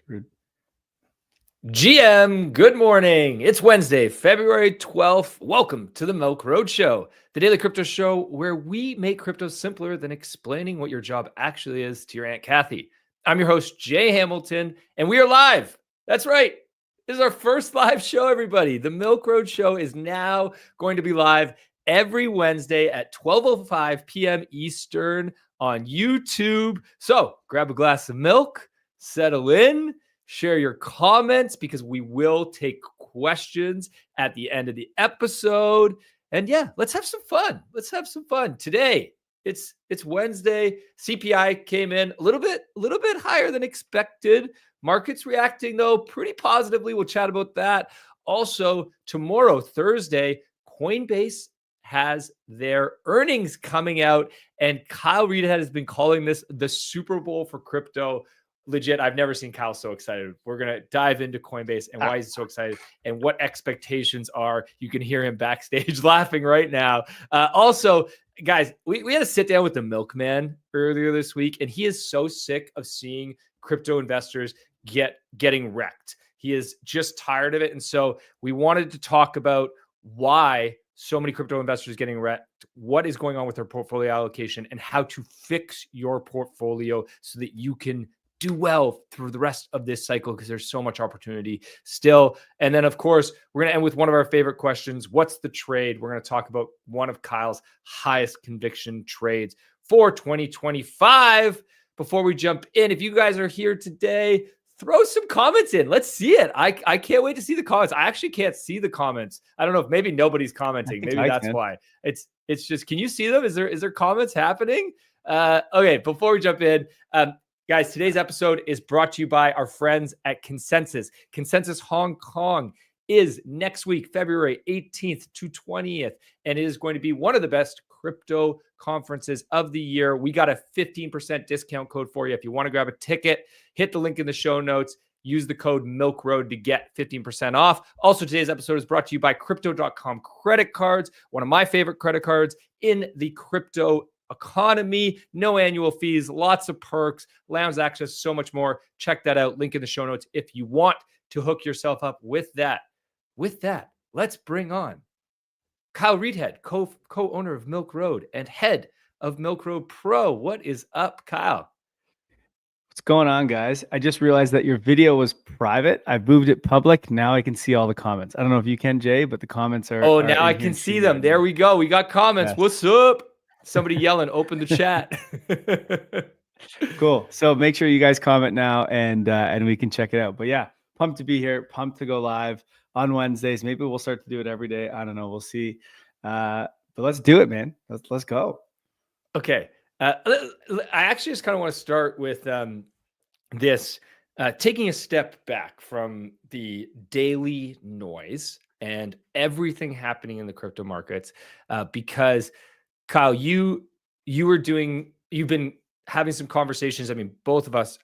Rude. GM, good morning. It's Wednesday, February 12th. Welcome to the Milk Road Show, the daily crypto show where we make crypto simpler than explaining what your job actually is to your Aunt Kathy. I'm your host, Jay Hamilton, and we are live. That's right. This is our first live show, everybody. The Milk Road Show is now going to be live every Wednesday at 12:05 p.m. Eastern on YouTube. So grab a glass of milk, settle in, share your comments because we will take questions at the end of the episode. And yeah, let's have some fun. Let's have some fun. Today, it's Wednesday. CPI came in a little bit higher than expected. Markets reacting though pretty positively. We'll chat about that. Also, tomorrow, Thursday, Coinbase has their earnings coming out, and Kyle Reidhead has been calling this the Super Bowl for crypto. Legit, I've never seen Kyle so excited. We're going to dive into Coinbase and why he's so excited and what expectations are. You can hear him backstage laughing right now. Also, guys, we had to sit down with the milkman earlier this week, and he is so sick of seeing crypto investors getting wrecked. He is just tired of it. And so we wanted to talk about why so many crypto investors getting wrecked, what is going on with their portfolio allocation, and how to fix your portfolio so that you can do well through the rest of this cycle, because there's so much opportunity still. And then, of course, we're going to end with one of our favorite questions. What's the trade? We're going to talk about one of Kyle's highest conviction trades for 2025. Before we jump in, if you guys are here today, throw some comments in. Let's see it. I can't wait to see the comments. I actually can't see the comments. I don't know if maybe nobody's commenting. Maybe that's why. It's just, can you see them? Is there comments happening? Okay, before we jump in, guys, today's episode is brought to you by our friends at Consensus. Consensus Hong Kong is next week, February 18th to 20th, and it is going to be one of the best crypto conferences of the year. We got a 15% discount code for you. If you want to grab a ticket, hit the link in the show notes. Use the code MILKROAD to get 15% off. Also, today's episode is brought to you by Crypto.com credit cards, one of my favorite credit cards in the crypto economy. No annual fees, lots of perks, lounge access, so much more. Check that out. Link in the show notes if you want to hook yourself up with that. With that, let's bring on Kyle Reidhead, co-owner of Milk Road and head of Milk Road Pro. What is up, Kyle? What's going on, guys? I just realized that your video was private. I moved it public. Now I can see all the comments. I don't know if you can, Jay, but the comments are. Oh, now I can see them. There we go. We got comments. Yes. What's up? Somebody yelling, open the chat. Cool. So make sure you guys comment now and we can check it out. But yeah, pumped to be here, pumped to go live on Wednesdays. Maybe we'll start to do it every day. I don't know. We'll see. But let's do it, man. Let's go. Okay. I actually just kind of want to start with this, taking a step back from the daily noise and everything happening in the crypto markets, because Kyle, you've been having some conversations. I mean, both of us,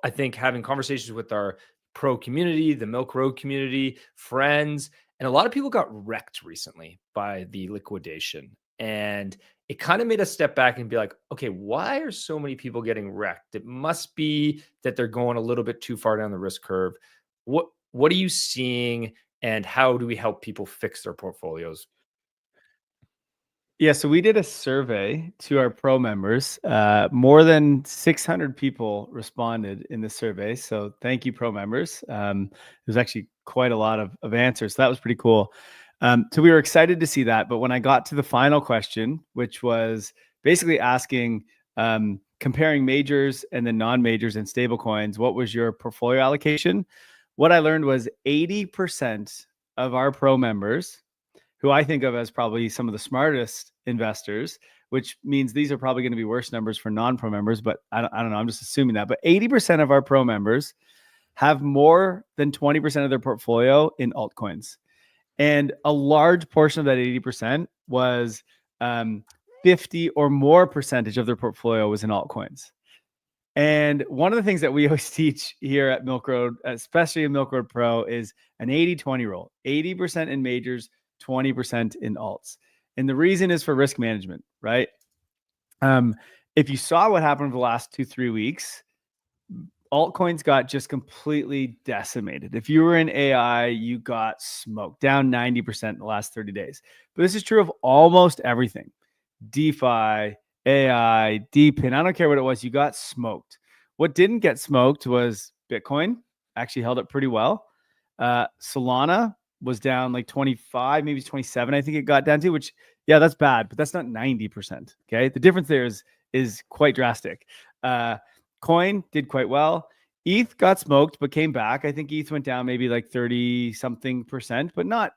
I think, having conversations with our pro community, the Milk Road community, friends, and a lot of people got wrecked recently by the liquidation. And it kind of made us step back and be like, okay, why are so many people getting wrecked? It must be that they're going a little bit too far down the risk curve. What are you seeing, and how do we help people fix their portfolios? Yeah, so we did a survey to our pro members. More than 600 people responded in the survey. So thank you, pro members. There's actually quite a lot of answers. So that was pretty cool. So we were excited to see that. But when I got to the final question, which was basically asking, comparing majors and then non-majors and stable coins, what was your portfolio allocation? What I learned was 80% of our pro members, who I think of as probably some of the smartest investors, which means these are probably going to be worse numbers for non-pro members, but I don't know. I'm just assuming that. But 80% of our pro members have more than 20% of their portfolio in altcoins. And a large portion of that 80% was 50 or more percentage of their portfolio was in altcoins. And one of the things that we always teach here at Milk Road, especially in Milk Road Pro, is an 80-20 rule. 80% in majors, 20% in alts. And the reason is for risk management, right? If you saw what happened over the last 2-3 weeks, altcoins got just completely decimated. If you were in AI, you got smoked, down 90% in the last 30 days. But this is true of almost everything. DeFi, AI, DePIN, I don't care what it was, you got smoked. What didn't get smoked was Bitcoin, actually held up pretty well. Solana was down like 25, maybe 27, I think it got down to, which, yeah, that's bad, but that's not 90%. Okay. The difference there is quite drastic. Coin did quite well. ETH got smoked, but came back. I think ETH went down maybe like 30 something percent, but not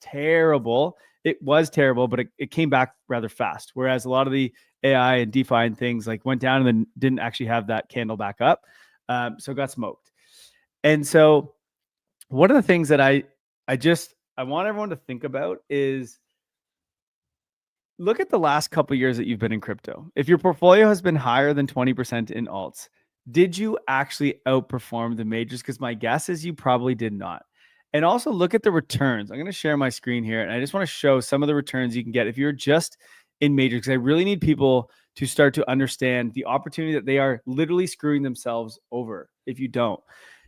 terrible. It was terrible, but it came back rather fast. Whereas a lot of the AI and DeFi and things like went down and then didn't actually have that candle back up. So it got smoked. And so one of the things that I want everyone to think about is look at the last couple of years that you've been in crypto. If your portfolio has been higher than 20% in alts, did you actually outperform the majors? Because my guess is you probably did not. And also look at the returns. I'm going to share my screen here, and I just want to show some of the returns you can get if you're just in majors, because I really need people to start to understand the opportunity that they are literally screwing themselves over if you don't.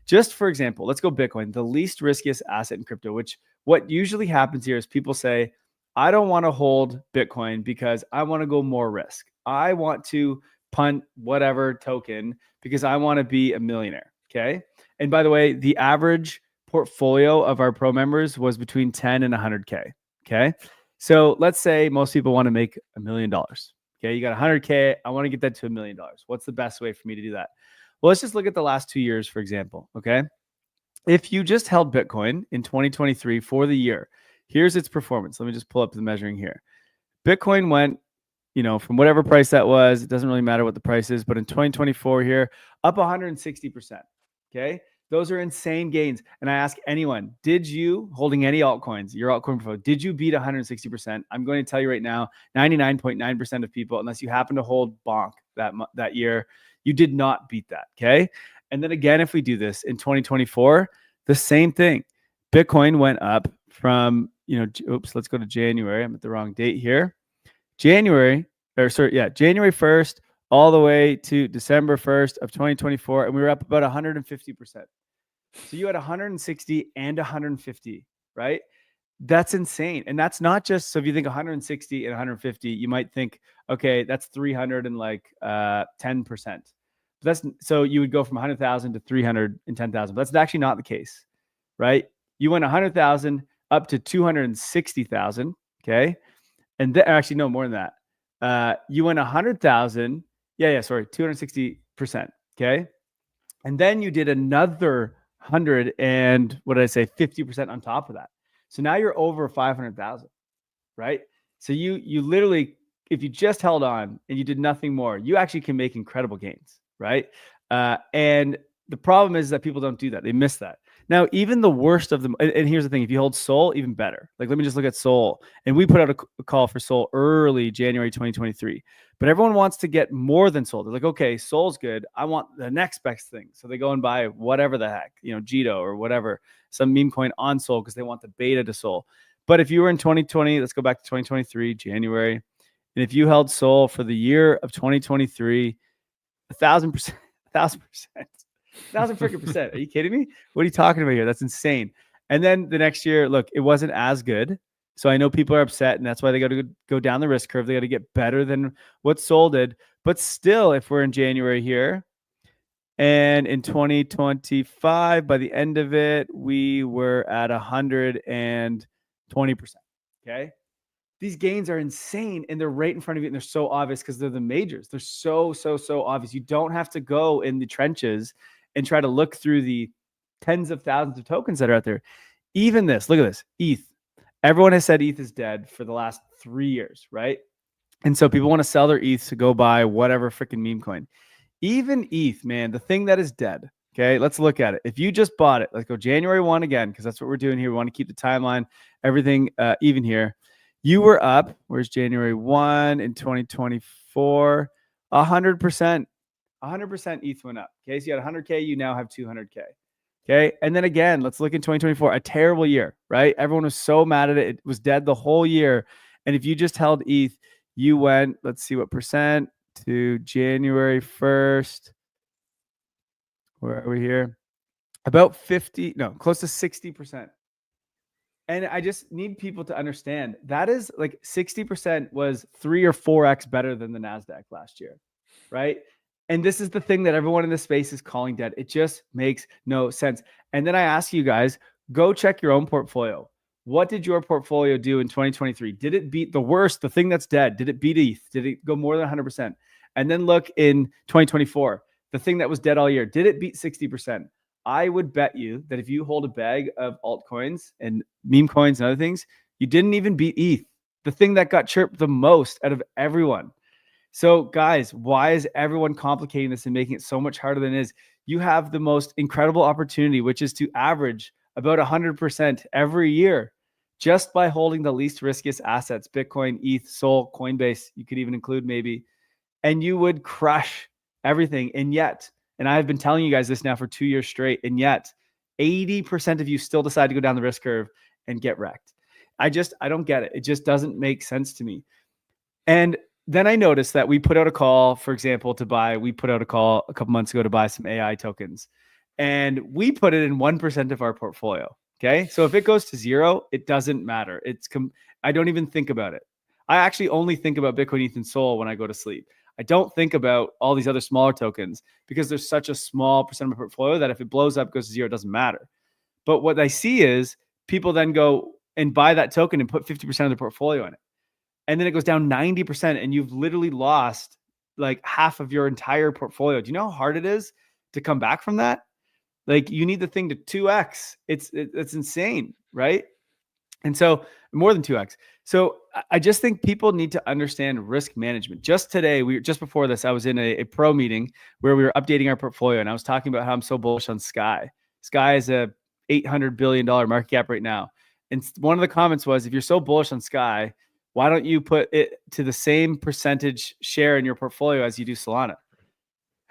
Just for example, let's go Bitcoin, the least riskiest asset in crypto, which what usually happens here is people say, I don't want to hold Bitcoin because I want to go more risk. I want to punt whatever token because I want to be a millionaire. Okay. And by the way, the average portfolio of our pro members was between 10 and 100K. Okay. So let's say most people want to make $1 million. Okay. You got 100K. I want to get that to $1 million. What's the best way for me to do that? Well, let's just look at the last 2 years, for example. Okay. If you just held Bitcoin in 2023 for the year, here's its performance. Let me just pull up the measuring here. Bitcoin went, from whatever price that was, it doesn't really matter what the price is, but in 2024 here, up 160%. Okay. Those are insane gains. And I ask anyone, did you, holding any altcoins, your altcoin portfolio, did you beat 160%? I'm going to tell you right now, 99.9% of people, unless you happen to hold bonk that year, you did not beat that. Okay. And then again, if we do this in 2024, the same thing. Bitcoin went up from, let's go to January. I'm at the wrong date here. January 1st all the way to December 1st of 2024. And we were up about 150%. So you had 160 and 150, right? That's insane. And that's not just, so if you think 160 and 150, you might think, okay, that's 300 and like 10%. So you would go from 100,000 to 310,000. But that's actually not the case, right? You went 100,000 up to 260,000. Okay. And actually, no, more than that. You went 100,000. 260%. Okay. And then you did another 100 and what did I say? 50% on top of that. So now you're over 500,000, right? So you literally, if you just held on and you did nothing more, you actually can make incredible gains, right? And the problem is that people don't do that. They miss that. Now, even the worst of them, and here's the thing, if you hold Sol, even better. Like, let me just look at Sol. And we put out a call for Sol early January 2023. But everyone wants to get more than Sol. They're like, okay, Sol's good. I want the next best thing. So they go and buy whatever the heck, Jito or whatever, some meme coin on Sol because they want the beta to Sol. But if you were in 2020, let's go back to 2023, January. And if you held Sol for the year of 2023, 1,000%, 1,000 freaking percent. Are you kidding me? What are you talking about here? That's insane. And then the next year, look, it wasn't as good. So I know people are upset, and that's why they got to go down the risk curve. They got to get better than what Sol did. But still, if we're in January here, and in 2025, by the end of it, we were at 120%. Okay. These gains are insane, and they're right in front of you, and they're so obvious because they're the majors. They're so obvious. You don't have to go in the trenches and try to look through the tens of thousands of tokens that are out there. Even this, look at this, ETH. Everyone has said ETH is dead for the last 3 years, right? And so people want to sell their ETH to go buy whatever freaking meme coin. Even ETH, man, the thing that is dead. Okay, let's look at it. If you just bought it, let's go January 1 again, because that's what we're doing here. We want to keep the timeline, everything even here. You were up, where's January 1 in 2024? 100%. 100% ETH went up. Okay, so you had 100K, you now have 200K. Okay, and then again, let's look in 2024, a terrible year, right? Everyone was so mad at it. It was dead the whole year. And if you just held ETH, you went, let's see what percent, to January 1st. Where are we here? About 50, no, close to 60%. And I just need people to understand that is like 60% was 3 or 4x better than the NASDAQ last year, right? And this is the thing that everyone in this space is calling dead. It just makes no sense. And then I ask you guys, go check your own portfolio. What did your portfolio do in 2023? Did it beat the worst, the thing that's dead? Did it beat ETH? Did it go more than 100%? And then look in 2024, the thing that was dead all year, did it beat 60%? I would bet you that if you hold a bag of altcoins and meme coins and other things, you didn't even beat ETH, the thing that got chirped the most out of everyone. So, guys, why is everyone complicating this and making it so much harder than it is? You have the most incredible opportunity, which is to average about 100% every year just by holding the least riskiest assets, Bitcoin, ETH, Sol, Coinbase, you could even include maybe, and you would crush everything. And yet, and I've been telling you guys this now for 2 years straight, and yet 80% of you still decide to go down the risk curve and get wrecked. I don't get it. It just doesn't make sense to me. And then I noticed that we put out a call, for example, we put out a call a couple months ago to buy some AI tokens, and we put it in 1% of our portfolio. Okay. So if it goes to zero, it doesn't matter. I don't even think about it. I actually only think about Bitcoin, ETH, and Sol when I go to sleep. I don't think about all these other smaller tokens because there's such a small percent of my portfolio that if it blows up, goes to zero, it doesn't matter. But what I see is people then go and buy that token and put 50% of their portfolio in it. And then it goes down 90% and you've literally lost like half of your entire portfolio. Do you know how hard it is to come back from that? Like you need the thing to 2x. It's insane, right? And so more than 2x. So I just think people need to understand risk management. Just today, just before this, I was in a pro meeting where we were updating our portfolio, and I was talking about how I'm so bullish on Sky. Sky is a $800 billion market cap right now. And one of the comments was, if you're so bullish on Sky, why don't you put it to the same percentage share in your portfolio as you do Solana?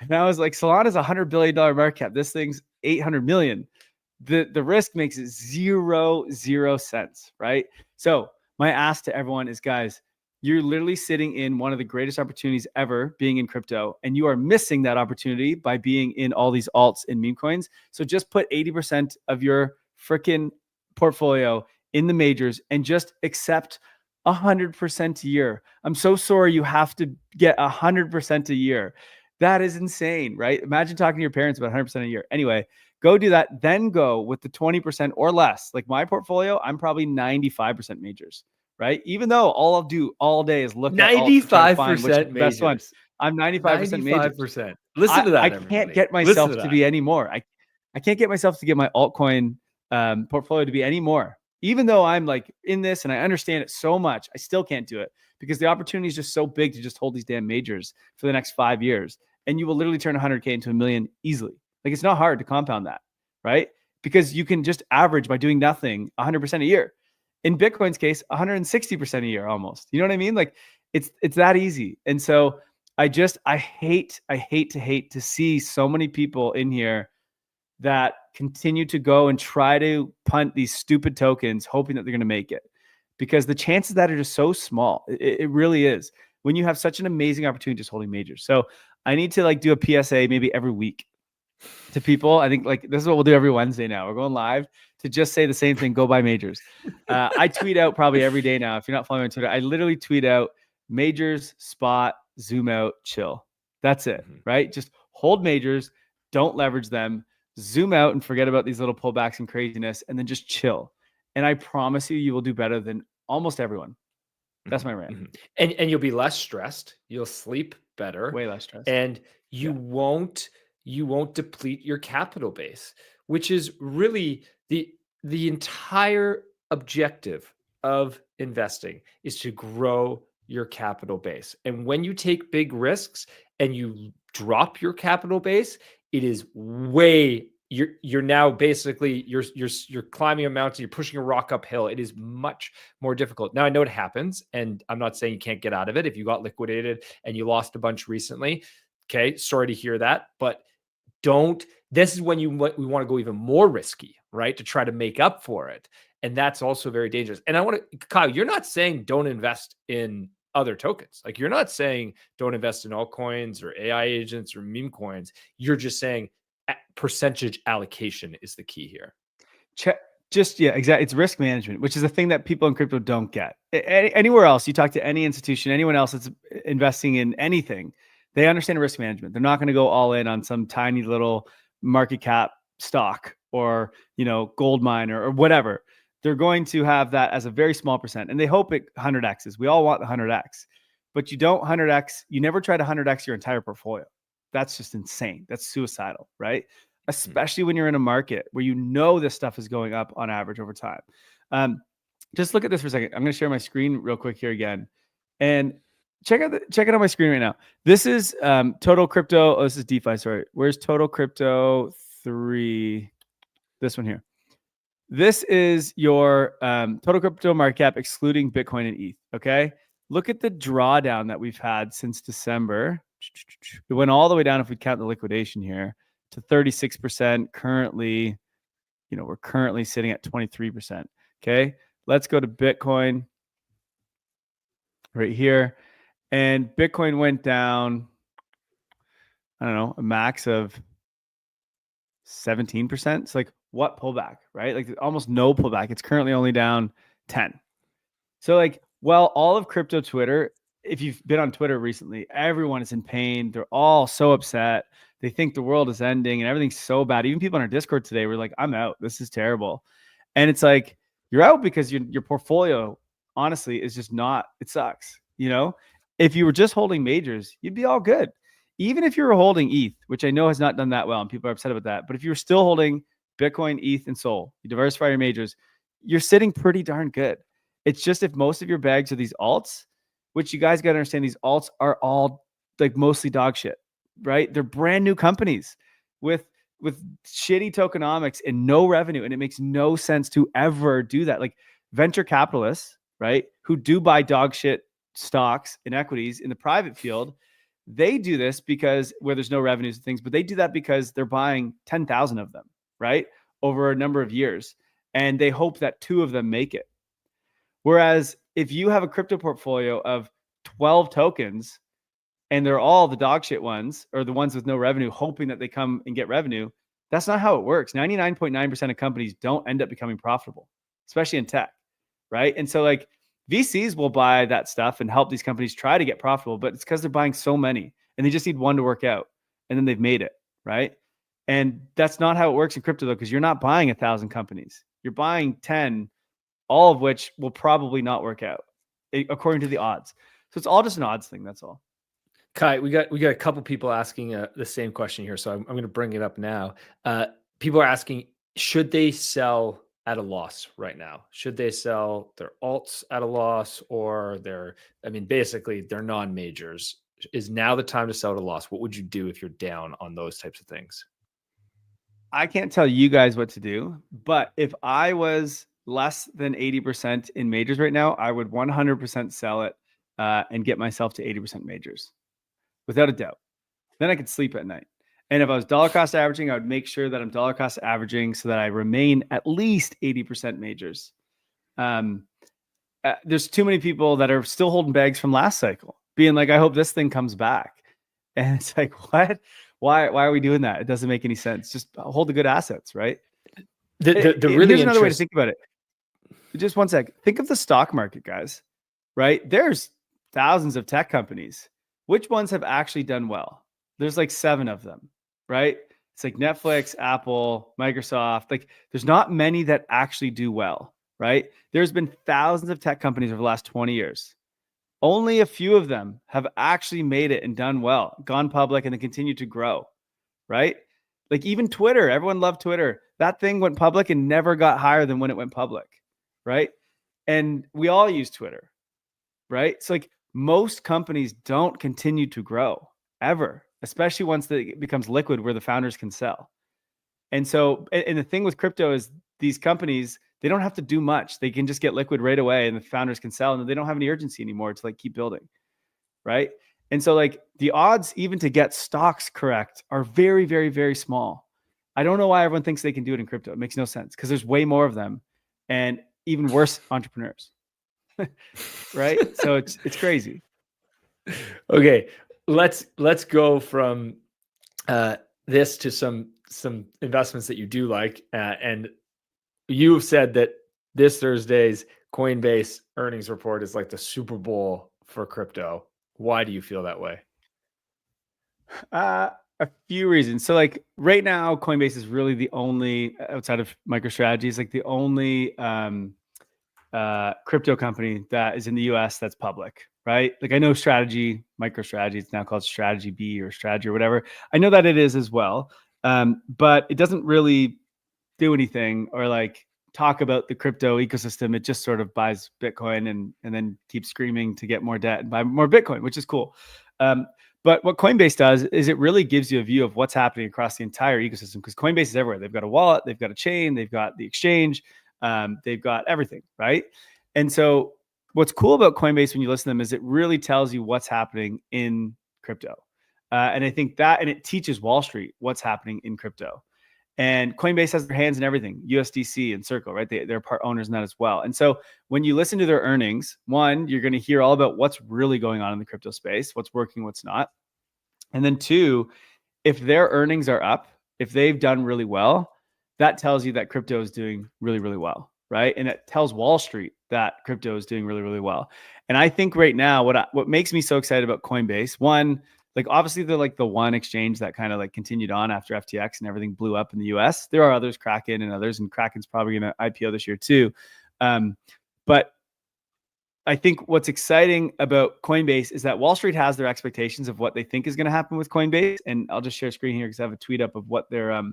And I was like, Solana's a $100 billion market cap. This thing's 800 million. The risk makes it zero cents, right? So my ask to everyone is, guys, you're literally sitting in one of the greatest opportunities ever being in crypto, and you are missing that opportunity by being in all these alts and meme coins. So just put 80% of your freaking portfolio in the majors and just accept 100% a year. I'm so sorry you have to get 100% a year. That is insane, right? Imagine talking to your parents about 100% a year. Anyway, go do that. Then go with the 20% or less. Like my portfolio, I'm probably 95% majors, right? Even though all I'll do all day is look at alts to try to find which is the best one. I'm 95% majors. 95%. Listen to that, I everybody. can't get myself to be any more. I can't get myself to get my altcoin portfolio to be any more. Even though I'm like in this and I understand it so much, I still can't do it because the opportunity is just so big to just hold these damn majors for the next 5 years. And you will literally turn 100K into $1 million easily. Like it's not hard to compound that, right? Because you can just average by doing nothing 100% a year. In Bitcoin's case, 160% a year almost. You know what I mean? Like it's that easy. And so I hate to see so many people in here that continue to go and try to punt these stupid tokens, hoping that they're going to make it, because the chances of that are just so small. It really is when you have such an amazing opportunity just holding majors. So I need to like do a PSA maybe every week to people. I think like this is what we'll do every Wednesday now. We're going live to just say the same thing, go buy majors. I tweet out probably every day now. If you're not following me on Twitter, I literally tweet out majors, spot, zoom out, chill. That's it, right? Just hold majors, don't leverage them, zoom out and forget about these little pullbacks and craziness, and then just chill. And I promise you will do better than almost everyone. That's my rant. And you'll be less stressed. You'll sleep better. Way less stressed. And you won't deplete your capital base, which is really the entire objective of investing is to grow your capital base. And when you take big risks and you drop your capital base, it is you're now basically you're climbing a mountain, you're pushing a rock uphill. It is much more difficult. Now I know it happens, and I'm not saying you can't get out of it. If you got liquidated and you lost a bunch recently, okay, sorry to hear that, but this is when we want to go even more risky, right? To try to make up for it. And that's also very dangerous. And I want to, Kyle, you're not saying don't invest in other tokens. Like you're not saying don't invest in altcoins or AI agents or meme coins. You're just saying percentage allocation is the key here. Exactly. It's risk management, which is a thing that people in crypto don't get. Anywhere else, you talk to any institution, anyone else that's investing in anything, they understand risk management. They're not going to go all in on some tiny little market cap stock or, gold mine or whatever. They're going to have that as a very small percent, and they hope it 100x's. We all want the 100x, but you don't 100x. You never try to 100x your entire portfolio. That's just insane. That's suicidal, right? Especially when you're in a market where this stuff is going up on average over time. Just look at this for a second. I'm going to share my screen real quick here again, and check it on my screen right now. This is total crypto. Oh, this is DeFi. Sorry, where's total crypto 3? This one here. This is your total crypto market cap excluding Bitcoin and ETH. Okay, look at the drawdown that we've had since December. It went all the way down if we count the liquidation here to 36%. Currently, we're currently sitting at 23%. Okay, let's go to Bitcoin right here. And Bitcoin went down, I don't know, a max of 17%. It's like, what pullback, right? Like almost no pullback. It's currently only down 10. So all of crypto Twitter, if you've been on Twitter recently, everyone is in pain. They're all so upset. They think the world is ending and everything's so bad. Even people on our Discord today were like, I'm out. This is terrible. And it's like, you're out because your portfolio, honestly, is just not, it sucks. If you were just holding majors, you'd be all good. Even if you were holding ETH, which I know has not done that well and people are upset about that. But if you were still holding Bitcoin, ETH, and Sol, you diversify your majors, you're sitting pretty darn good. It's just if most of your bags are these alts, which you guys got to understand, these alts are all mostly dog shit, right? They're brand new companies with shitty tokenomics and no revenue. And it makes no sense to ever do that. Like venture capitalists, right, who do buy dog shit stocks and equities in the private field, they do this because where there's no revenues and things, but they do that because they're buying 10,000 of them, right, over a number of years. And they hope that 2 of them make it. Whereas if you have a crypto portfolio of 12 tokens and they're all the dog shit ones or the ones with no revenue, hoping that they come and get revenue, that's not how it works. 99.9% of companies don't end up becoming profitable, especially in tech, right? And so VCs will buy that stuff and help these companies try to get profitable, but it's because they're buying so many and they just need one to work out and then they've made it, right? And that's not how it works in crypto though, because you're not buying 1,000 companies. You're buying 10, all of which will probably not work out according to the odds. So it's all just an odds thing. That's all. Kai, we got a couple people asking the same question here, so I'm going to bring it up now. People are asking, should they sell at a loss right now? Should they sell their alts at a loss or basically their non-majors? Is now the time to sell at a loss? What would you do if you're down on those types of things? I can't tell you guys what to do, but if I was less than 80% in majors right now, I would 100% sell it and get myself to 80% majors without a doubt. Then I could sleep at night. And if I was dollar cost averaging, I would make sure that I'm dollar cost averaging so that I remain at least 80% majors. There's too many people that are still holding bags from last cycle, being like, I hope this thing comes back. And it's like, what? Why are we doing that? It doesn't make any sense. Just hold the good assets, right? Here's another way to think about it. Just one sec. Think of the stock market, guys, right? There's thousands of tech companies. Which ones have actually done well? There's 7 of them, right? It's like Netflix, Apple, Microsoft. There's not many that actually do well, right? There's been thousands of tech companies over the last 20 years. Only a few of them have actually made it and done well, gone public, and then continue to grow, right? Even Twitter, everyone loved Twitter. That thing went public and never got higher than when it went public, right? And we all use Twitter, right? So most companies don't continue to grow ever, especially once it becomes liquid where the founders can sell. And so, and the thing with crypto is these companies, they don't have to do much. They can just get liquid right away and the founders can sell and they don't have any urgency anymore to keep building, right? And so the odds even to get stocks correct are very, very, very small. I don't know why everyone thinks they can do it in crypto. It makes no sense because there's way more of them and even worse entrepreneurs. Right? So it's crazy. Okay, let's go from this to some some investments that you do like, and you've said that this Thursday's Coinbase earnings report is like the Super Bowl for crypto. Why do you feel that way? A few reasons. So like right now, Coinbase is really the only, outside of MicroStrategy, is like the only crypto company that is in the US that's public, right? Like I know MicroStrategy, it's now called Strategy B or Strategy or whatever. I know that it is as well. But it doesn't really do anything or like talk about the crypto ecosystem. It just sort of buys Bitcoin and then keeps screaming to get more debt and buy more Bitcoin, which is cool. But what Coinbase does is it really gives you a view of what's happening across the entire ecosystem, because Coinbase is everywhere. They've got a wallet, they've got a chain, they've got the exchange, they've got everything, right? And so what's cool about Coinbase when you listen to them is it really tells you what's happening in crypto. And I think that, and it teaches Wall Street what's happening in crypto. And Coinbase has their hands in everything, USDC and Circle, right? They're part owners in that as well. And so when you listen to their earnings, one, you're going to hear all about what's really going on in the crypto space, what's working, what's not. And then two, if their earnings are up, if they've done really well, that tells you that crypto is doing really, really well, right? And it tells Wall Street that crypto is doing really, really well. And I think right now, what makes me so excited about Coinbase, one, like obviously they're like the one exchange that kind of like continued on after FTX and everything blew up in the US. There are others, Kraken and others, and Kraken's probably going to IPO this year too. But I think what's exciting about Coinbase is that Wall Street has their expectations of what they think is going to happen with Coinbase. And I'll just share a screen here because I have a tweet up of what their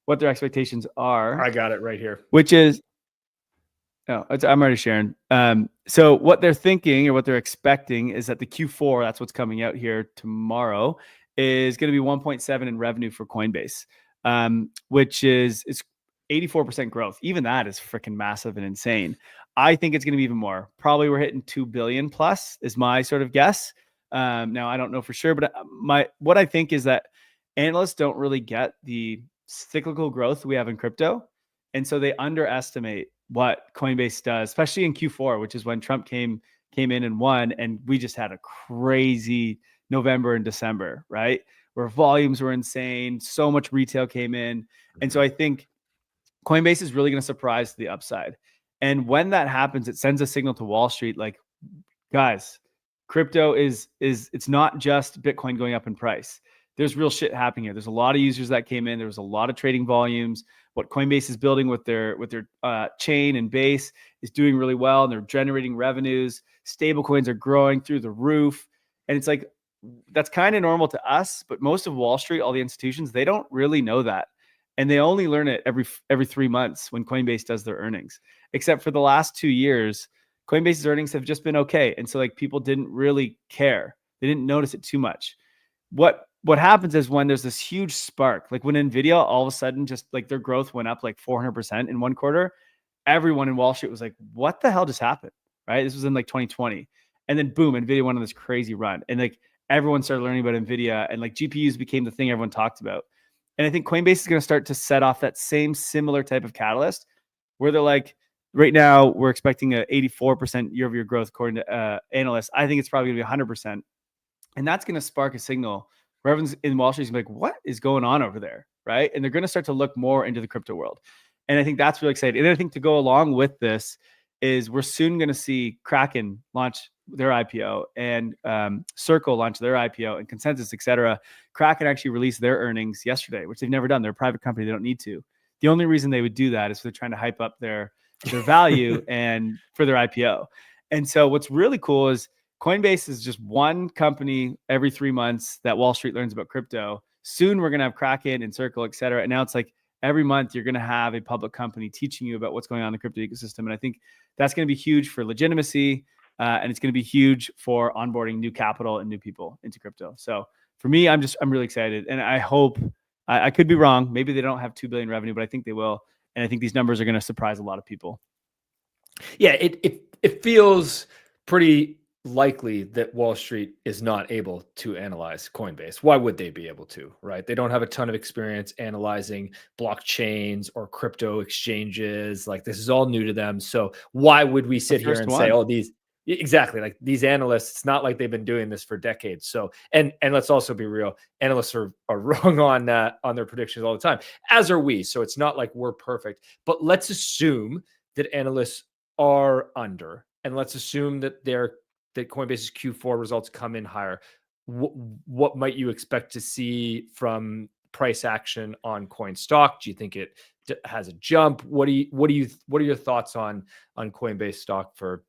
expectations are. I got it right here. Which is, I'm already sharing. So what they're thinking or what they're expecting is that the Q4, that's what's coming out here tomorrow, is going to be 1.7 in revenue for Coinbase, which is 84% growth. Even that is freaking massive and insane. I think it's going to be even more. Probably we're hitting 2 billion plus is my sort of guess. Now I don't know for sure, but what I think is that analysts don't really get the cyclical growth we have in crypto. And so they underestimate what Coinbase does, especially in Q4, which is when Trump came in and won. And we just had a crazy November and December, right? Where volumes were insane. So much retail came in. And so I think Coinbase is really going to surprise to the upside. And when that happens, it sends a signal to Wall Street, like, guys, crypto is it's not just Bitcoin going up in price. There's real shit happening here. There's a lot of users that came in. There was a lot of trading volumes. What Coinbase is building with their chain and base is doing really well, and they're generating revenues. Stable coins are growing through the roof. And it's like, that's kind of normal to us, but most of Wall Street, all the institutions, they don't really know that. And they only learn it every 3 months when Coinbase does their earnings, except for the last 2 years, Coinbase's earnings have just been okay. And so like people didn't really care. They didn't notice it too much. What happens is when there's this huge spark, like when Nvidia all of a sudden just like their growth went up like 400% in one quarter, everyone in Wall Street was like, what the hell just happened? Right? This was in like 2020. And then boom, Nvidia went on this crazy run. And like everyone started learning about Nvidia, and like GPUs became the thing everyone talked about. And I think Coinbase is going to start to set off that same similar type of catalyst where they're like, right now we're expecting a 84% year-over-year growth according to analysts. I think it's probably going to be 100%. And that's going to spark a signal where everyone's in Wall Street is going to be like, what is going on over there? Right? And they're going to start to look more into the crypto world. And I think that's really exciting. And I think to go along with this is we're soon going to see Kraken launch their IPO and Circle launch their IPO and Consensus, et cetera. Kraken actually released their earnings yesterday, which they've never done. They're a private company. They don't need to. The only reason they would do that is they're trying to hype up their value and for their IPO. And so what's really cool is Coinbase is just one company every 3 months that Wall Street learns about crypto. Soon we're going to have Kraken and Circle, et cetera. And now it's like every month you're going to have a public company teaching you about what's going on in the crypto ecosystem. And I think that's going to be huge for legitimacy. And it's going to be huge for onboarding new capital and new people into crypto. So for me, I'm really excited. And I hope, I could be wrong. Maybe they don't have 2 billion revenue, but I think they will. And I think these numbers are going to surprise a lot of people. Yeah, it feels pretty likely that Wall Street is not able to analyze Coinbase. Why would they be able to, right? They don't have a ton of experience analyzing blockchains or crypto exchanges. Like this is all new to them. So why would we sit here and say, oh, these Exactly. Like these analysts, it's not like they've been doing this for decades. So, and let's also be real, analysts are wrong on their predictions all the time, as are we. So it's not like we're perfect. But let's assume that analysts are under, and let's assume that that Coinbase's Q4 results come in higher. What might you expect to see from price action on coin stock? Do you think it has a jump? What are your thoughts on Coinbase stock for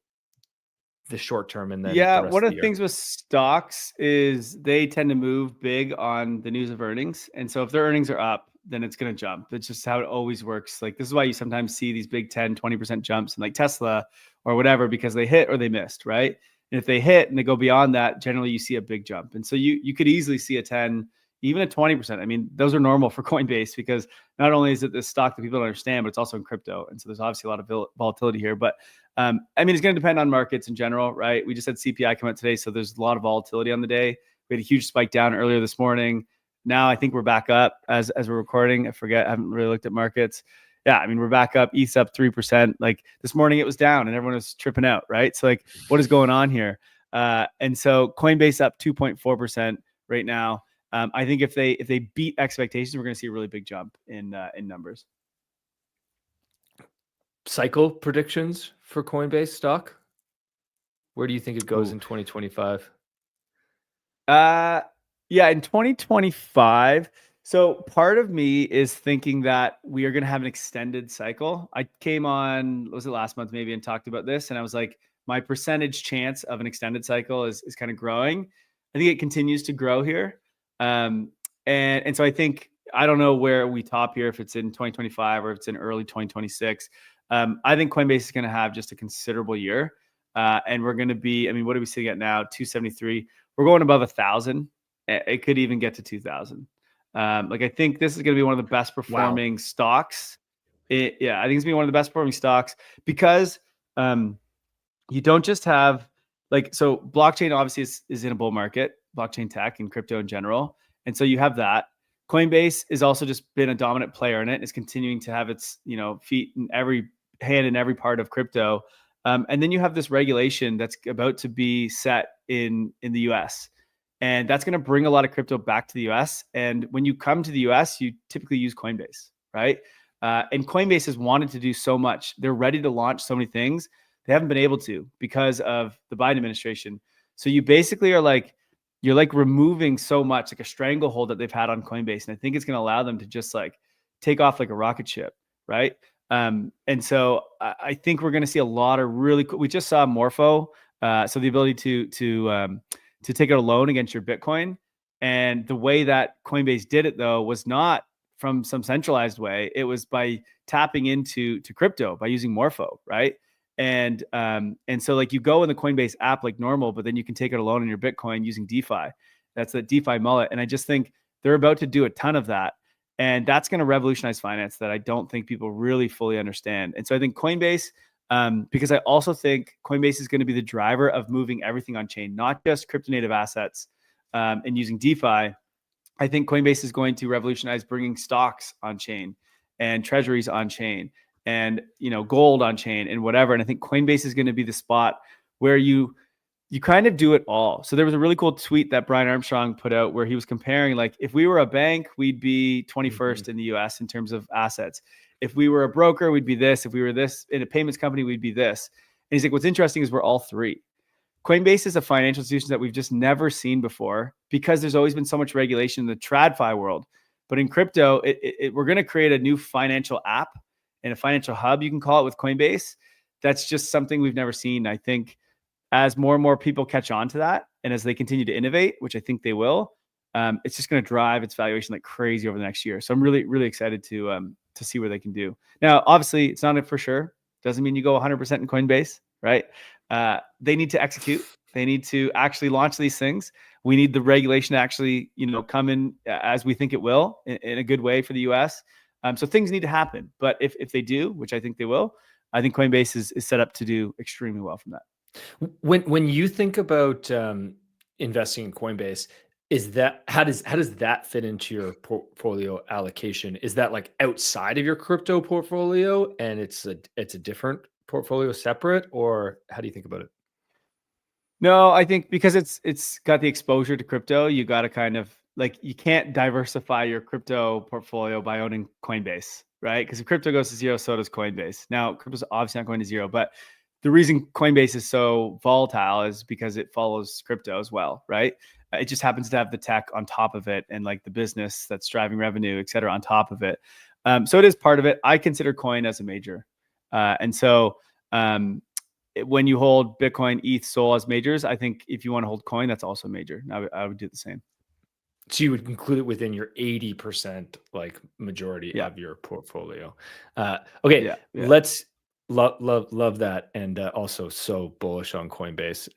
the short term and then Yeah, the rest one of of the the year? things with stocks is they tend to move big on the news of earnings. And so if their earnings are up, then it's going to jump. It's just how it always works. Like this is why you sometimes see these big 10, 20% jumps in like Tesla or whatever, because they hit or they missed, right? And if they hit and they go beyond that, generally you see a big jump. And so you could easily see a 10, even a 20%. I mean, those are normal for Coinbase because not only is it this stock that people don't understand, but it's also in crypto. And so there's obviously a lot of volatility here. But I mean, it's going to depend on markets in general, right? We just had CPI come out today, so there's a lot of volatility on the day. We had a huge spike down earlier this morning. Now I think we're back up as we're recording. I forget, I haven't really looked at markets. Yeah, I mean, we're back up. ETH's up 3%. Like this morning, it was down, and everyone was tripping out, right? So like, what is going on here? And so Coinbase up 2.4% right now. I think if they beat expectations, we're going to see a really big jump in numbers. Cycle predictions for Coinbase stock? Where do you think it goes Ooh. in 2025? Yeah, in 2025. So part of me is thinking that we are going to have an extended cycle. I came on, was it last month maybe, and talked about this, and I was like, my percentage chance of an extended cycle is kind of growing. I think it continues to grow here, and so I think I don't know where we top here, if it's in 2025 or if it's in early 2026. I think Coinbase is going to have just a considerable year, and we're going to be. I mean, what are we sitting at now? 273. We're going above 1,000. It could even get to 2,000. Like I think this is going to be one of the best performing stocks. Yeah, I think it's going to be one of the best performing stocks because you don't just have like, so blockchain obviously is in a bull market, blockchain tech and crypto in general. And so you have that. Coinbase has also just been a dominant player in it. It's continuing to have its, feet in every hand in every part of crypto. And then you have this regulation that's about to be set in the US. And that's going to bring a lot of crypto back to the US. And when you come to the US, you typically use Coinbase, right? And Coinbase has wanted to do so much. They're ready to launch so many things. They haven't been able to because of the Biden administration. So you basically are like, you're like removing so much, like a stranglehold that they've had on Coinbase. And I think it's going to allow them to just like take off like a rocket ship, right? And so I think we're going to see a lot of really cool. We just saw Morpho, so the ability to take out a loan against your Bitcoin. And the way that Coinbase did it though was not from some centralized way. It was by tapping into crypto by using Morpho, right? And so like you go in the Coinbase app like normal, but then you can take out a loan in your Bitcoin using DeFi. That's the DeFi mullet. And I just think they're about to do a ton of that. And that's going to revolutionize finance that I don't think people really fully understand. And so I think Coinbase, because I also think Coinbase is going to be the driver of moving everything on chain, not just crypto native assets and using DeFi. I think Coinbase is going to revolutionize bringing stocks on chain and treasuries on chain and gold on chain and whatever. And I think Coinbase is going to be the spot where you kind of do it all. So there was a really cool tweet that Brian Armstrong put out where he was comparing, like, if we were a bank, we'd be 21st in the US in terms of assets. If we were a broker, we'd be this. If we were this in a payments company, we'd be this. And he's like, what's interesting is we're all three. Coinbase is a financial institution that we've just never seen before because there's always been so much regulation in the TradFi world. But in crypto, we're going to create a new financial app and a financial hub, you can call it, with Coinbase. That's just something we've never seen. I think as more and more people catch on to that, and as they continue to innovate, which I think they will, it's just going to drive its valuation like crazy over the next year. So I'm really, really excited to see what they can do. Now, obviously, it's not for sure. Doesn't mean you go 100% in Coinbase, right? They need to execute. They need to actually launch these things. We need the regulation to actually, come in as we think it will in a good way for the US. So things need to happen. But if they do, which I think they will, I think Coinbase is set up to do extremely well from that. When you think about investing in Coinbase, how does that fit into your portfolio allocation? Is that like outside of your crypto portfolio and it's a different portfolio separate, or how do you think about it? No, I think because it's got the exposure to crypto, you got to kind of like you can't diversify your crypto portfolio by owning Coinbase, right? Because if crypto goes to zero, so does Coinbase. Now, crypto's obviously not going to zero, but the reason Coinbase is so volatile is because it follows crypto as well, right? It just happens to have the tech on top of it and like the business that's driving revenue, et cetera, on top of it. So it is part of it. I consider coin as a major. And so um, when you hold Bitcoin, ETH, Sol as majors, I think if you want to hold coin, that's also major. I would do the same. So you would include it within your 80% like majority Yeah. of your portfolio. Okay, Yeah. Yeah. let's love that, and also so bullish on Coinbase.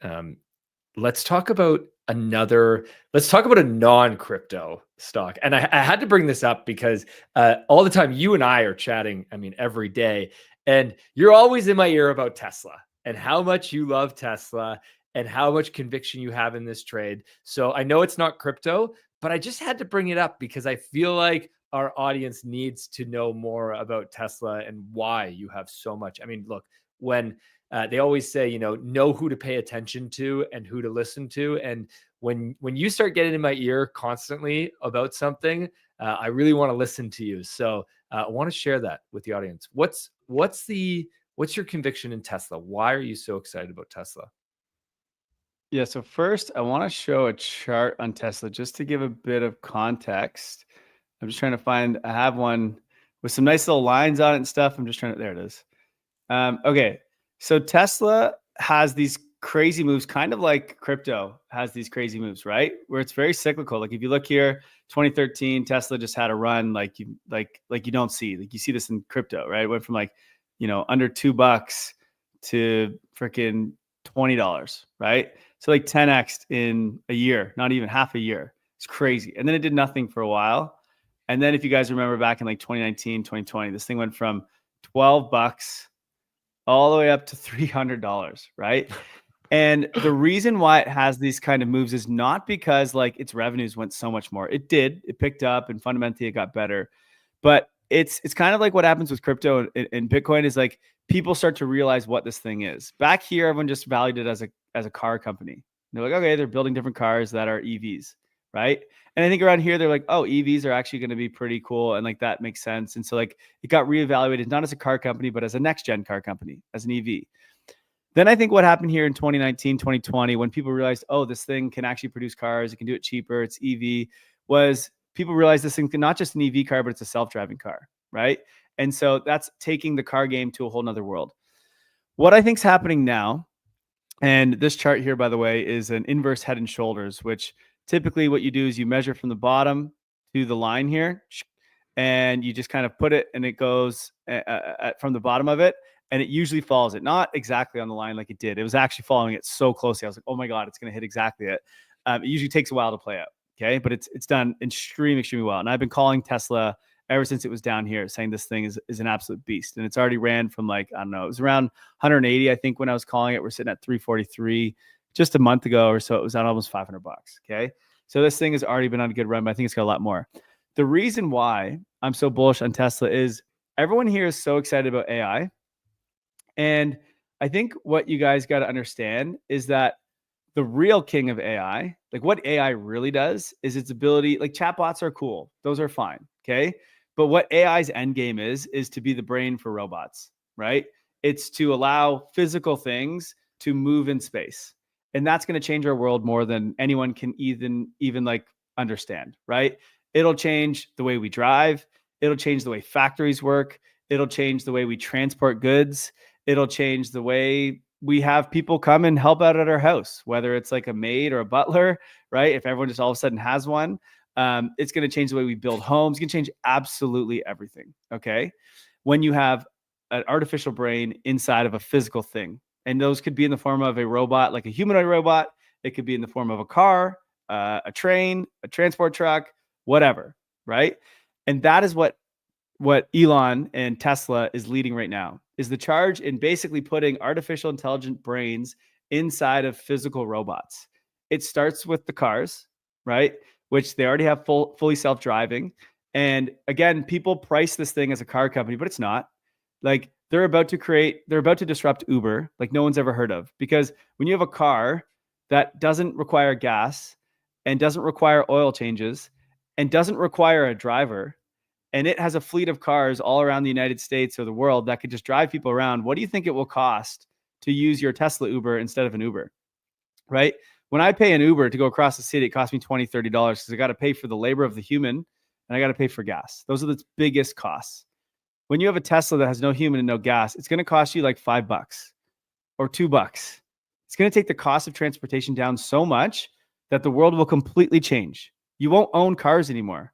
Let's talk about let's talk about a non-crypto stock. And I had to bring this up because all the time you and I are chatting, I mean, every day, and you're always in my ear about Tesla and how much you love Tesla and how much conviction you have in this trade. So I know it's not crypto, but I just had to bring it up because I feel like our audience needs to know more about Tesla and why you have so much. I mean, look, when they always say, know who to pay attention to and who to listen to. And when you start getting in my ear constantly about something, I really want to listen to you. So I want to share that with the audience. What's your conviction in Tesla? Why are you so excited about Tesla? Yeah. So first, I want to show a chart on Tesla just to give a bit of context. I'm just trying to find. I have one with some nice little lines on it and stuff. I'm just trying to. There it is. Okay. So Tesla has these crazy moves, kind of like crypto has these crazy moves, right? Where it's very cyclical. Like if you look here, 2013, Tesla just had a run like you don't see. Like you see this in crypto, right? It went from like, under $2 to freaking $20, right? So like 10x in a year, not even half a year. It's crazy. And then it did nothing for a while. And then if you guys remember back in like 2019, 2020, this thing went from $12 all the way up to $300, right? And the reason why it has these kind of moves is not because like its revenues went so much more. It did. It picked up and fundamentally it got better. But it's kind of like what happens with crypto and Bitcoin is like people start to realize what this thing is. Back here, everyone just valued it as a car company. They're like, okay, they're building different cars that are EVs, right? And I think around here they're like, oh, EVs are actually going to be pretty cool, and like that makes sense. And so like it got reevaluated not as a car company, but as a next gen car company, as an EV. Then I think what happened here in 2019, 2020, when people realized, oh, this thing can actually produce cars, it can do it cheaper, it's EV, was people realized this thing can not just an EV car, but it's a self-driving car, right? And so that's taking the car game to a whole nother world. What I think is happening now, and this chart here, by the way, is an inverse head and shoulders, which typically what you do is you measure from the bottom to the line here, and you just kind of put it, and it goes from the bottom of it, and it usually follows it. Not exactly on the line like it did. It was actually following it so closely. I was like, oh my God, it's going to hit exactly it. It usually takes a while to play out. Okay. But it's done extremely well. And I've been calling Tesla ever since it was down here, saying this thing is an absolute beast. And it's already ran from like, I don't know, it was around 180, I think, when I was calling it. We're sitting at 343 just a month ago or so. It was at almost $500. Okay. So this thing has already been on a good run, but I think it's got a lot more. The reason why I'm so bullish on Tesla is everyone here is so excited about AI. And I think what you guys got to understand is that the real king of AI, like what AI really does is its ability, like chatbots are cool. Those are fine. Okay. But what AI's end game is to be the brain for robots, right? It's to allow physical things to move in space. And that's going to change our world more than anyone can even like understand, right? It'll change the way we drive. It'll change the way factories work. It'll change the way we transport goods. It'll change the way we have people come and help out at our house, whether it's like a maid or a butler, right? If everyone just all of a sudden has one, it's going to change the way we build homes. It's going to change absolutely everything. Okay. When you have an artificial brain inside of a physical thing, and those could be in the form of a robot, like a humanoid robot. It could be in the form of a car, a train, a transport truck, whatever. Right. And that is what Elon and Tesla is leading right now, is the charge in basically putting artificial intelligent brains inside of physical robots. It starts with the cars, right? Which they already have fully self-driving. And again, people price this thing as a car company, but it's not. Like they're about to disrupt Uber, like no one's ever heard of. Because when you have a car, that doesn't require gas and doesn't require oil changes and doesn't require a driver, and it has a fleet of cars all around the United States or the world that could just drive people around, what do you think it will cost to use your Tesla Uber instead of an Uber, right? When I pay an Uber to go across the city, it costs me $20, $30 because I got to pay for the labor of the human and I got to pay for gas. Those are the biggest costs. When you have a Tesla that has no human and no gas, it's going to cost you like $5 or $2. It's going to take the cost of transportation down so much that the world will completely change. You won't own cars anymore.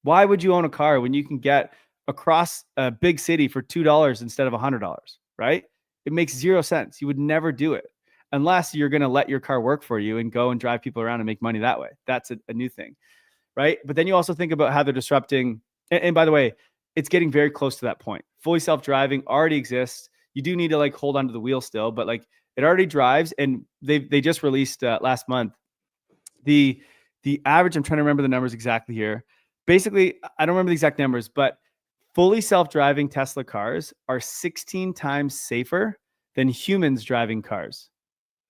Why would you own a car when you can get across a big city for $2 instead of $100, right? It makes zero sense. You would never do it unless you're going to let your car work for you and go and drive people around and make money that way. That's a new thing, right? But then you also think about how they're disrupting. And by the way, it's getting very close to that point. Fully self-driving already exists. You do need to like hold onto the wheel still, but like it already drives. And they just released last month the average. I'm trying to remember the numbers exactly here. Basically, I don't remember the exact numbers, but fully self-driving Tesla cars are 16 times safer than humans driving cars.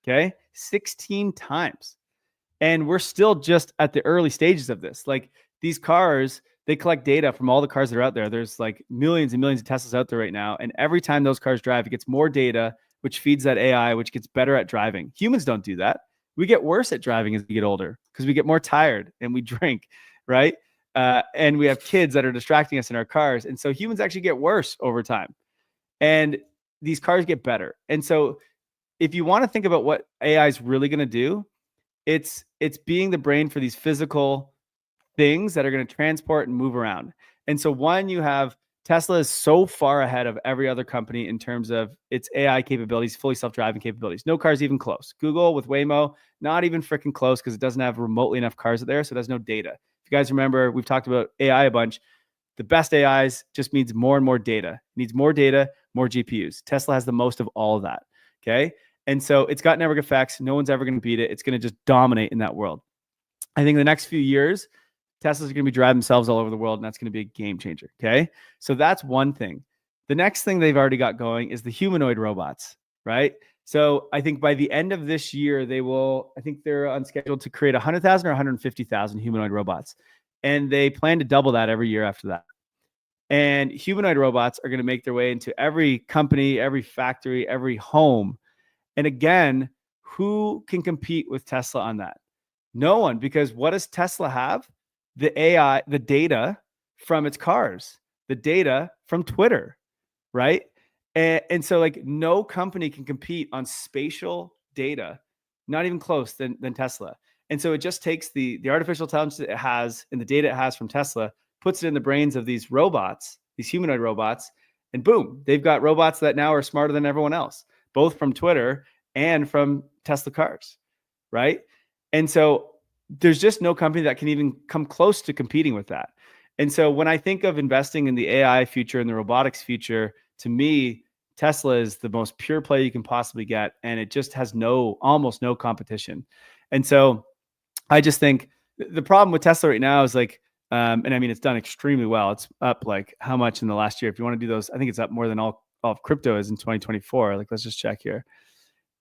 Okay, 16 times. And we're still just at the early stages of this. Like these cars, they collect data from all the cars that are out there. There's like millions and millions of Teslas out there right now. And every time those cars drive, it gets more data, which feeds that AI, which gets better at driving. Humans don't do that. We get worse at driving as we get older because we get more tired and we drink, right? And we have kids that are distracting us in our cars. And so humans actually get worse over time. And these cars get better. And so if you want to think about what AI is really going to do, it's being the brain for these physical things that are going to transport and move around. And so one, you have Tesla is so far ahead of every other company in terms of its AI capabilities, fully self-driving capabilities. No cars even close. Google with Waymo, not even freaking close because it doesn't have remotely enough cars there, so it has no data. If you guys remember, we've talked about AI a bunch. The best AIs just means more and more data. It needs more data, more GPUs. Tesla has the most of all of that, okay? And so it's got network effects. No one's ever going to beat it. It's going to just dominate in that world. I think in the next few years, Tesla's going to be driving themselves all over the world, and that's going to be a game changer, okay? So that's one thing. The next thing they've already got going is the humanoid robots, right? So I think by the end of this year, I think they're on schedule to create 100,000 or 150,000 humanoid robots. And they plan to double that every year after that. And humanoid robots are going to make their way into every company, every factory, every home. And again, who can compete with Tesla on that? No one, because what does Tesla have? The AI, the data from its cars, the data from Twitter, right? And so like no company can compete on spatial data, not even close than Tesla. And so it just takes the artificial intelligence it has and the data it has from Tesla, puts it in the brains of these robots, these humanoid robots, and boom, they've got robots that now are smarter than everyone else, both from Twitter and from Tesla cars, right? And so there's just no company that can even come close to competing with that. And so when I think of investing in the AI future and the robotics future, to me, Tesla is the most pure play you can possibly get. And it just has almost no competition. And so I just think the problem with Tesla right now is like, and I mean, it's done extremely well. It's up like how much in the last year? If you want to do those, I think it's up more than all of crypto is in 2024. Like, let's just check here.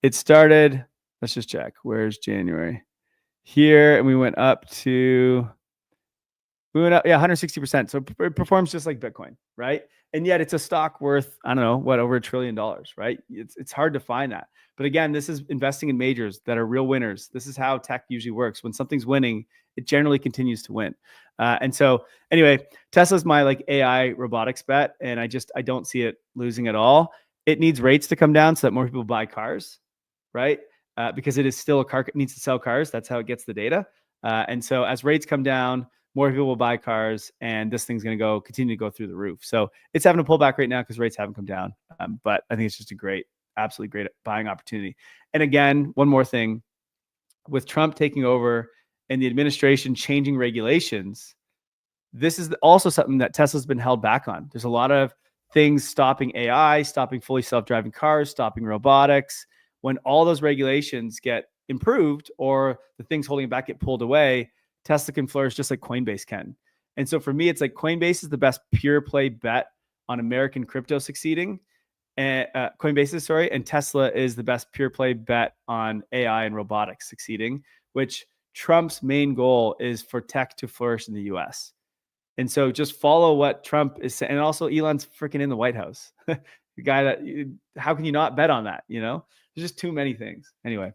It started, let's just check. Where's January? Here, and we went up, 160%. So it performs just like Bitcoin, right? And yet it's a stock worth, I don't know, over $1 trillion, right? It's hard to find that. But again, this is investing in majors that are real winners. This is how tech usually works. When something's winning, it generally continues to win. And so anyway, Tesla's my like AI robotics bet. And I don't see it losing at all. It needs rates to come down so that more people buy cars, right? Because it is still a car, it needs to sell cars. That's how it gets the data. And so as rates come down, more people will buy cars, and this thing's going to continue to go through the roof. So it's having a pullback right now because rates haven't come down. But I think it's just absolutely great buying opportunity. And again, one more thing, with Trump taking over and the administration changing regulations, this is also something that Tesla's been held back on. There's a lot of things stopping AI, stopping fully self-driving cars, stopping robotics. When all those regulations get improved or the things holding it back get pulled away, Tesla can flourish just like Coinbase can. And so for me, it's like Coinbase is the best pure play bet on American crypto succeeding. and Coinbase's, sorry, and Tesla is the best pure play bet on AI and robotics succeeding, which Trump's main goal is for tech to flourish in the US. And so just follow what Trump is saying. And also Elon's freaking in the White House. The guy that, how can you not bet on that? You know, there's just too many things. Anyway.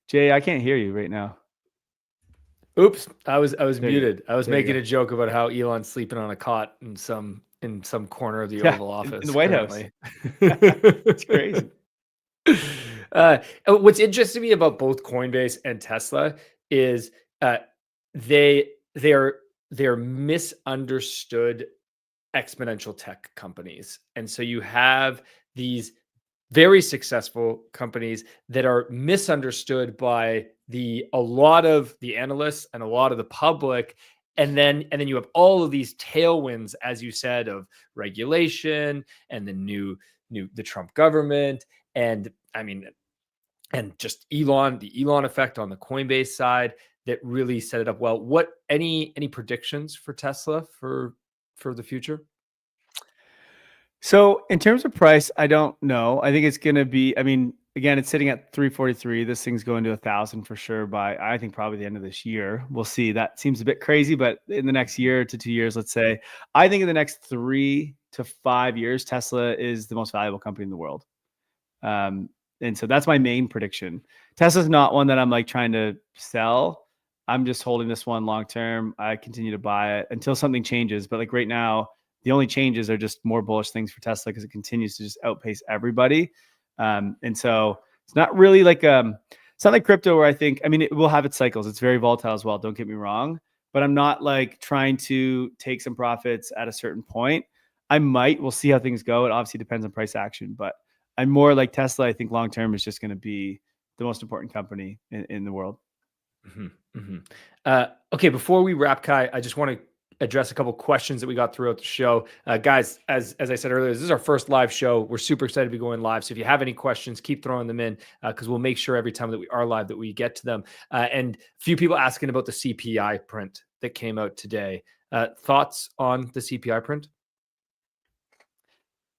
Jay, I can't hear you right now. Oops, I was There muted. I was there you making go. a joke about how Elon's sleeping on a cot in some corner of the Oval Office in the White currently. House. It's crazy. What's interesting to me about both Coinbase and Tesla is they're misunderstood exponential tech companies, and so you have these very successful companies that are misunderstood by a lot of the analysts and a lot of the public. And then you have all of these tailwinds, as you said, of regulation and the the Trump government. And I mean, and just the Elon effect on the Coinbase side that really set it up well. What any predictions for Tesla for the future? So in terms of price, I don't know. I think it's going to be, I mean, again, it's sitting at 343. This thing's going to 1,000 for sure by, I think, probably the end of this year. We'll see. That seems a bit crazy, but in the next year to 2 years, let's say, I think in the next 3 to 5 years, Tesla is the most valuable company in the world. And so that's my main prediction. Tesla's not one that I'm like trying to sell. I'm just holding this one long term. I continue to buy it until something changes. But like right now, the only changes are just more bullish things for Tesla because it continues to just outpace everybody. And so it's not really like it's not like crypto where I think, I mean, it will have its cycles. It's very volatile as well. Don't get me wrong, but I'm not like trying to take some profits at a certain point. We'll see how things go. It obviously depends on price action, but I'm more like Tesla. I think long term is just going to be the most important company in the world. Mm-hmm, mm-hmm. Okay, before we wrap, Kai, I just want to address a couple questions that we got throughout the show. Guys, as I said earlier, this is our first live show. We're super excited to be going live. So if you have any questions, keep throwing them in because we'll make sure every time that we are live that we get to them. And a few people asking about the CPI print that came out today. Thoughts on the CPI print?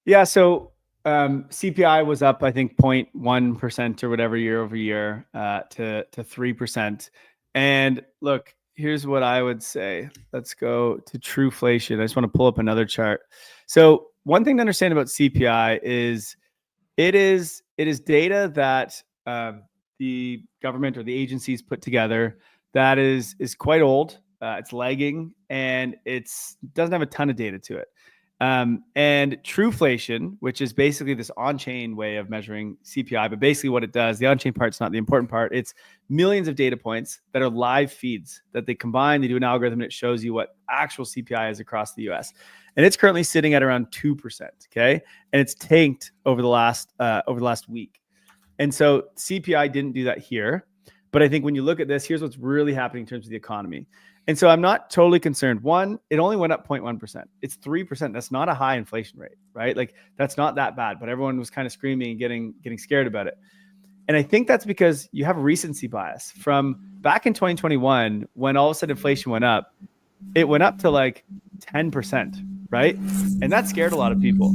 Yeah, so CPI was up, I think, 0.1% or whatever year over year to 3%. And look, here's what I would say. Let's go to Trueflation. I just want to pull up another chart. So one thing to understand about CPI is it is data that the government or the agencies put together that is quite old. It's lagging and it doesn't have a ton of data to it. And Trueflation, which is basically this on-chain way of measuring CPI, but basically what it does, the on-chain part's not the important part. It's millions of data points that are live feeds that they combine. They do an algorithm and it shows you what actual CPI is across the US. And it's currently sitting at around 2%. Okay. And it's tanked over the last week. And so CPI didn't do that here. But I think when you look at this, here's what's really happening in terms of the economy. And so I'm not totally concerned. One, it only went up 0.1%. It's 3%. That's not a high inflation rate, right? Like that's not that bad, but everyone was kind of screaming and getting scared about it. And I think that's because you have recency bias from back in 2021, when all of a sudden inflation went up, it went up to like 10%, right? And that scared a lot of people.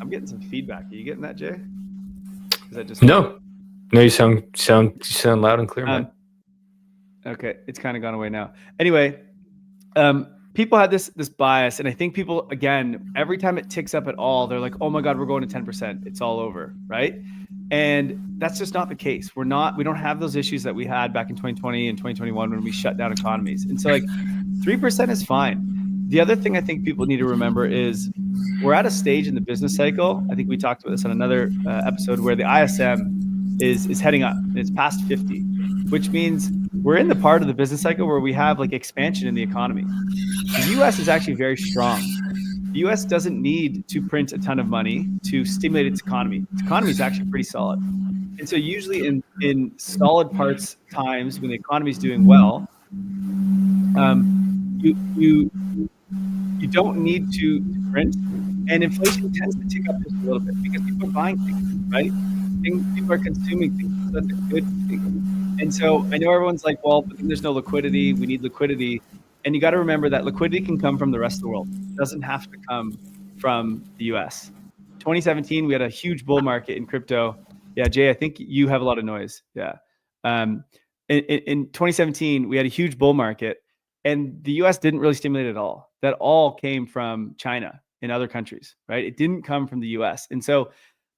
I'm getting some feedback. Are you getting that, Jay? Is that just No, you sound loud and clear, man. Okay, it's kind of gone away now. Anyway, people had this bias, and I think people, again, every time it ticks up at all, they're like, "Oh my God, we're going to 10%. It's all over," right? And that's just not the case. We don't have those issues that we had back in 2020 and 2021 when we shut down economies. And so, like, 3% is fine. The other thing I think people need to remember is we're at a stage in the business cycle. I think we talked about this on another episode where the ISM is heading up. And it's past 50, which means we're in the part of the business cycle where we have like expansion in the economy. The US is actually very strong. The US doesn't need to print a ton of money to stimulate its economy. Its economy is actually pretty solid. And so usually in solid parts times when the economy is doing well, you don't need to print. And inflation tends to tick up just a little bit because people are buying things, right? People are consuming things. So that's a good thing. And so I know everyone's like, well, but there's no liquidity. We need liquidity. And you got to remember that liquidity can come from the rest of the world. It doesn't have to come from the US. 2017, we had a huge bull market in crypto. Yeah, Jay, I think you have a lot of noise. Yeah. In 2017, we had a huge bull market, and the US didn't really stimulate at all. That all came from China and other countries, right? It didn't come from the US. And so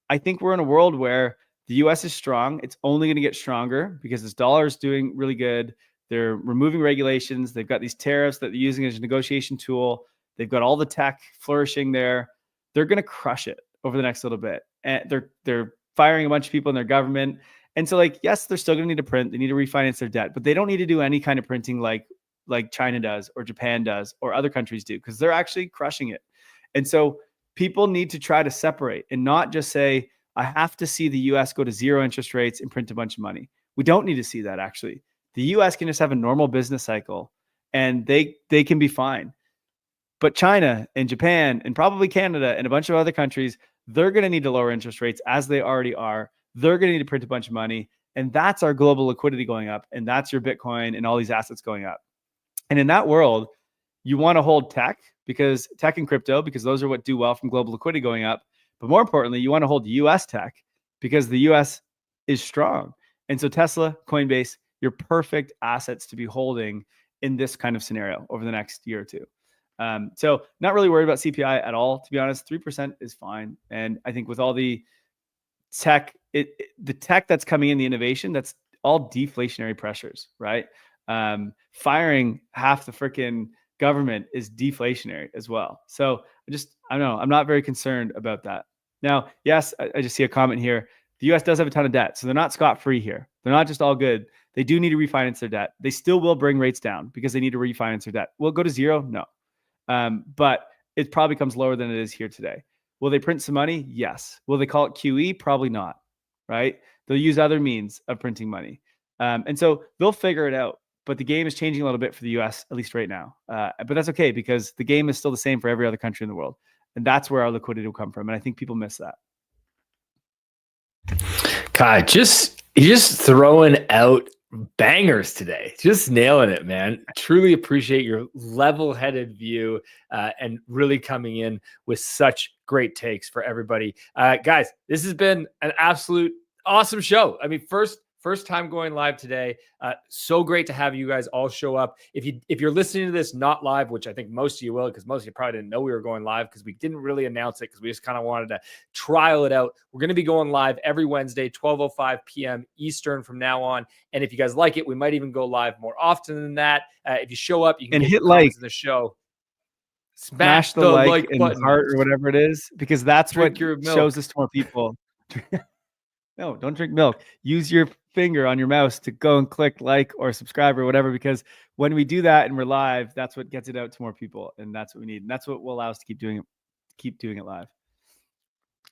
I think we're in a world where the US is strong. It's only going to get stronger because this dollar is doing really good. They're removing regulations. They've got these tariffs that they're using as a negotiation tool. They've got all the tech flourishing there. They're going to crush it over the next little bit. And they're firing a bunch of people in their government. And so, like, yes, they're still going to need to print. They need to refinance their debt, but they don't need to do any kind of printing like China does or Japan does or other countries do, because they're actually crushing it. And so people need to try to separate and not just say, I have to see the US go to zero interest rates and print a bunch of money. We don't need to see that, actually. The US can just have a normal business cycle and they can be fine. But China and Japan and probably Canada and a bunch of other countries, they're going to need to lower interest rates, as they already are. They're going to need to print a bunch of money. And that's our global liquidity going up. And that's your Bitcoin and all these assets going up. And in that world, you want to hold tech and crypto, because those are what do well from global liquidity going up. But more importantly, you want to hold US tech because the US is strong. And so Tesla, Coinbase, you're perfect assets to be holding in this kind of scenario over the next year or two. So not really worried about CPI at all, to be honest. 3% is fine. And I think with all the tech, the tech that's coming in, the innovation, that's all deflationary pressures, right? Firing half the freaking government is deflationary as well. So I don't know. I'm not very concerned about that. Now, yes, I just see a comment here. The US does have a ton of debt, so they're not scot-free here. They're not just all good. They do need to refinance their debt. They still will bring rates down because they need to refinance their debt. Will it go to zero? No. But it probably comes lower than it is here today. Will they print some money? Yes. Will they call it QE? Probably not, right? They'll use other means of printing money. And so they'll figure it out. But the game is changing a little bit for the US, at least right now. But that's okay, because the game is still the same for every other country in the world. And that's where our liquidity will come from. And I think people miss that. God, you're just throwing out bangers today. Just nailing it, man. Truly appreciate your level-headed view and really coming in with such great takes for everybody. Guys, this has been an absolute awesome show. I mean, first time going live today. So great to have you guys all show up. If you're listening to this not live, which I think most of you will, because most of you probably didn't know we were going live, because we didn't really announce it, because we just kind of wanted to trial it out. We're going to be going live every Wednesday, 12:05 p.m. Eastern from now on. And if you guys like it, we might even go live more often than that. If you show up, you can hit like in the show. Smash the like and button, heart or whatever it is, because that's what shows us to more people. No, don't drink milk. Use your finger on your mouse to go and click like or subscribe or whatever, because when we do that and we're live, that's what gets it out to more people, and that's what we need, and that's what will allow us to keep doing it live.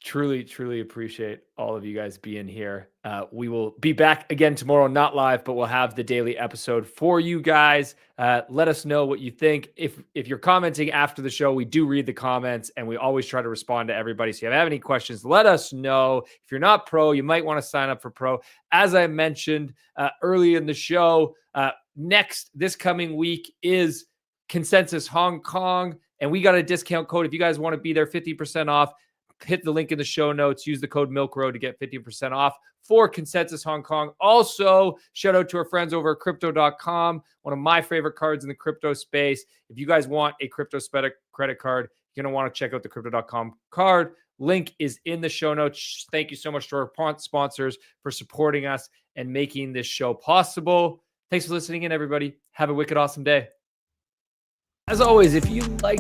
Truly, truly appreciate all of you guys being here. We will be back again tomorrow, not live, but we'll have the daily episode for you guys. Let us know what you think. If you're commenting after the show, we do read the comments and we always try to respond to everybody. So if you have any questions, let us know. If you're not pro, you might want to sign up for pro. As I mentioned early in the show, this coming week is Consensus Hong Kong, and we got a discount code. If you guys want to be there, 50% off. Hit the link in the show notes. Use the code MILKROAD to get 50% off for Consensus Hong Kong. Also, shout out to our friends over at crypto.com, one of my favorite cards in the crypto space. If you guys want a crypto credit card, you're going to want to check out the crypto.com card. Link is in the show notes. Thank you so much to our sponsors for supporting us and making this show possible. Thanks for listening in, everybody. Have a wicked awesome day. As always, if you like